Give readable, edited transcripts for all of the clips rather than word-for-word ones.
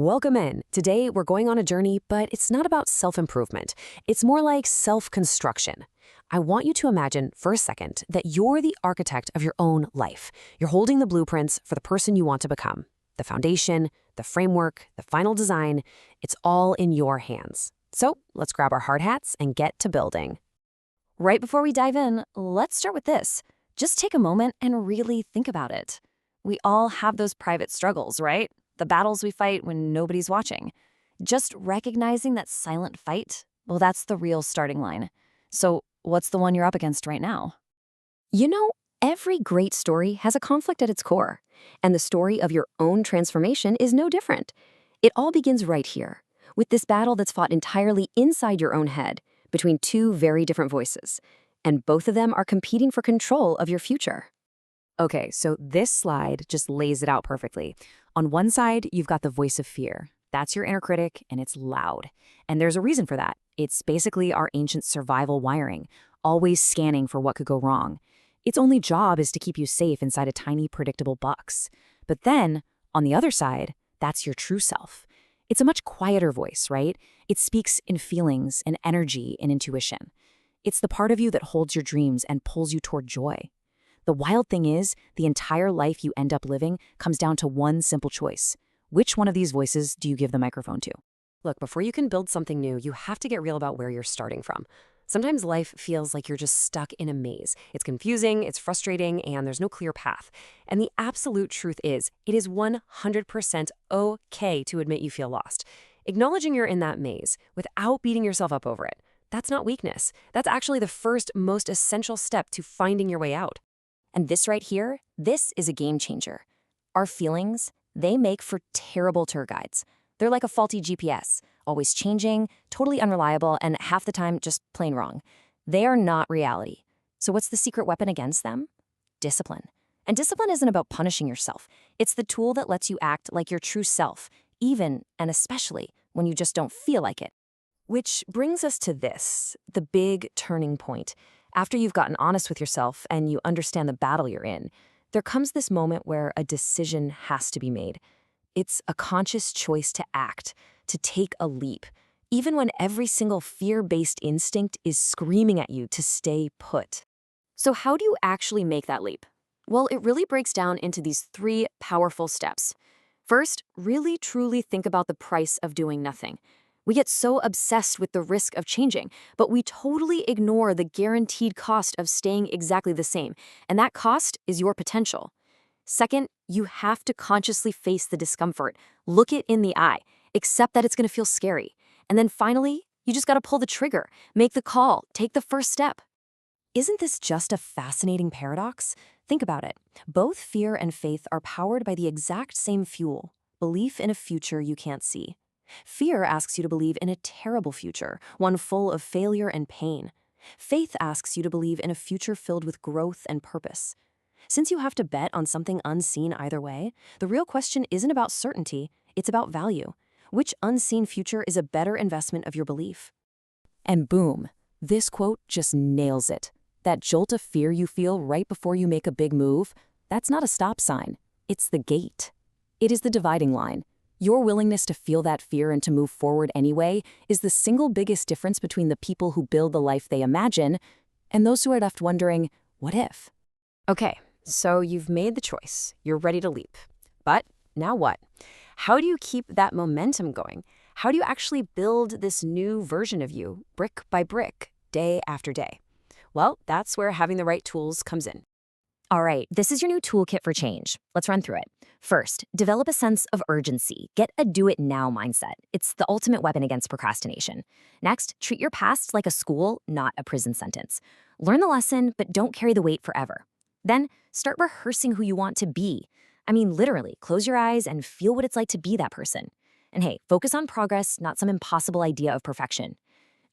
Welcome in. Today, we're going on a journey, but it's not about self-improvement. It's more like self-construction. I want you to imagine for a second that you're the architect of your own life. You're holding the blueprints for the person you want to become. The foundation, the framework, the final design, it's all in your hands. So let's grab our hard hats and get to building. Right before we dive in, let's start with this. Just take a moment and really think about it. We all have those private struggles, right? The battles we fight when nobody's watching. Just recognizing that silent fight, well, that's the real starting line. So what's the one you're up against right now? You know, every great story has a conflict at its core, and the story of your own transformation is no different. It all begins right here, with this battle that's fought entirely inside your own head, between two very different voices, and both of them are competing for control of your future. Okay, so this slide just lays it out perfectly. On one side, you've got the voice of fear. That's your inner critic, and it's loud. And there's a reason for that. It's basically our ancient survival wiring, always scanning for what could go wrong. Its only job is to keep you safe inside a tiny, predictable box. But then, on the other side, that's your true self. It's a much quieter voice, right? It speaks in feelings and energy and intuition. It's the part of you that holds your dreams and pulls you toward joy. The wild thing is, the entire life you end up living comes down to one simple choice. Which one of these voices do you give the microphone to? Look, before you can build something new, you have to get real about where you're starting from. Sometimes life feels like you're just stuck in a maze. It's confusing, it's frustrating, and there's no clear path. And the absolute truth is, it is 100% okay to admit you feel lost. Acknowledging you're in that maze without beating yourself up over it, that's not weakness. That's actually the first, most essential step to finding your way out. And this right here, this is a game changer. Our feelings, they make for terrible tour guides. They're like a faulty GPS, always changing, totally unreliable, and half the time just plain wrong. They are not reality. So what's the secret weapon against them? Discipline. And discipline isn't about punishing yourself. It's the tool that lets you act like your true self, even and especially when you just don't feel like it. Which brings us to this, the big turning point. After you've gotten honest with yourself and you understand the battle you're in, there comes this moment where a decision has to be made. It's a conscious choice to act, to take a leap, even when every single fear-based instinct is screaming at you to stay put. So how do you actually make that leap? Well, it really breaks down into these three powerful steps. First, really truly think about the price of doing nothing. We get so obsessed with the risk of changing, but we totally ignore the guaranteed cost of staying exactly the same, and that cost is your potential. Second, you have to consciously face the discomfort, look it in the eye, accept that it's going to feel scary. And then finally, you just got to pull the trigger, make the call, take the first step. Isn't this just a fascinating paradox? Think about it. Both fear and faith are powered by the exact same fuel, belief in a future you can't see. Fear asks you to believe in a terrible future, one full of failure and pain. Faith asks you to believe in a future filled with growth and purpose. Since you have to bet on something unseen either way, the real question isn't about certainty, it's about value. Which unseen future is a better investment of your belief? And boom, this quote just nails it. That jolt of fear you feel right before you make a big move, that's not a stop sign, it's the gate. It is the dividing line. Your willingness to feel that fear and to move forward anyway is the single biggest difference between the people who build the life they imagine and those who are left wondering, what if? Okay, so you've made the choice. You're ready to leap. But now what? How do you keep that momentum going? How do you actually build this new version of you, brick by brick, day after day? Well, that's where having the right tools comes in. All right, this is your new toolkit for change. Let's run through it. First, develop a sense of urgency. Get a do-it-now mindset. It's the ultimate weapon against procrastination. Next, treat your past like a school, not a prison sentence. Learn the lesson, but don't carry the weight forever. Then, start rehearsing who you want to be. I mean, literally, close your eyes and feel what it's like to be that person. And hey, focus on progress, not some impossible idea of perfection.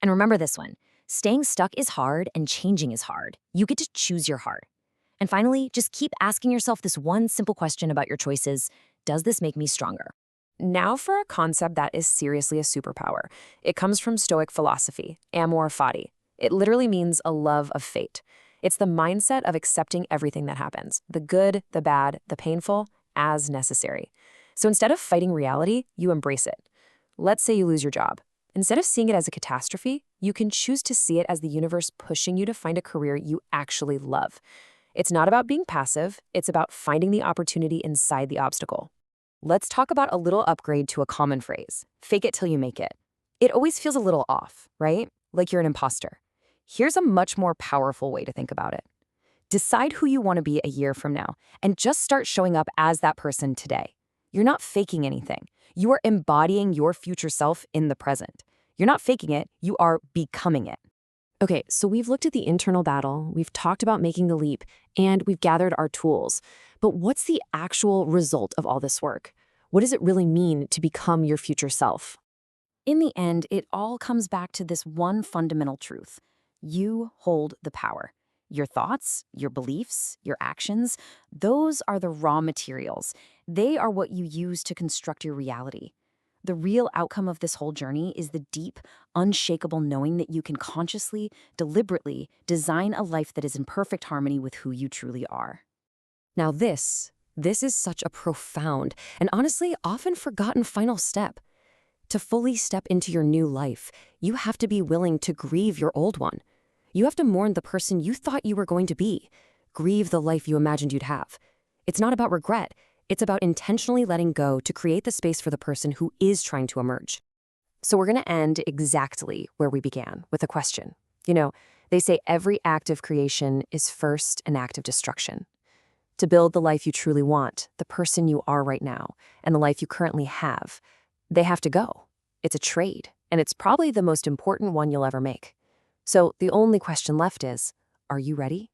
And remember this one, staying stuck is hard and changing is hard. You get to choose your heart. And finally, just keep asking yourself this one simple question about your choices. Does this make me stronger? Now for a concept that is seriously a superpower. It comes from Stoic philosophy, amor fati. It literally means a love of fate. It's the mindset of accepting everything that happens, the good, the bad, the painful, as necessary. So instead of fighting reality, you embrace it. Let's say you lose your job. Instead of seeing it as a catastrophe, you can choose to see it as the universe pushing you to find a career you actually love. It's not about being passive, it's about finding the opportunity inside the obstacle. Let's talk about a little upgrade to a common phrase: fake it till you make it. It always feels a little off, right? Like you're an imposter. Here's a much more powerful way to think about it. Decide who you want to be a year from now and just start showing up as that person today. You're not faking anything. You are embodying your future self in the present. You're not faking it, you are becoming it. Okay, so we've looked at the internal battle, we've talked about making the leap, and we've gathered our tools. But what's the actual result of all this work? What does it really mean to become your future self? In the end, it all comes back to this one fundamental truth. You hold the power. Your thoughts, your beliefs, your actions, those are the raw materials. They are what you use to construct your reality. The real outcome of this whole journey is the deep, unshakable knowing that you can consciously, deliberately design a life that is in perfect harmony with who you truly are. Now this is such a profound and honestly often forgotten final step. To fully step into your new life, you have to be willing to grieve your old one. You have to mourn the person you thought you were going to be, grieve the life you imagined you'd have. It's not about regret. It's about intentionally letting go to create the space for the person who is trying to emerge. So we're going to end exactly where we began, with a question. You know, they say every act of creation is first an act of destruction. To build the life you truly want, the person you are right now, and the life you currently have, they have to go. It's a trade, and it's probably the most important one you'll ever make. So the only question left is, are you ready?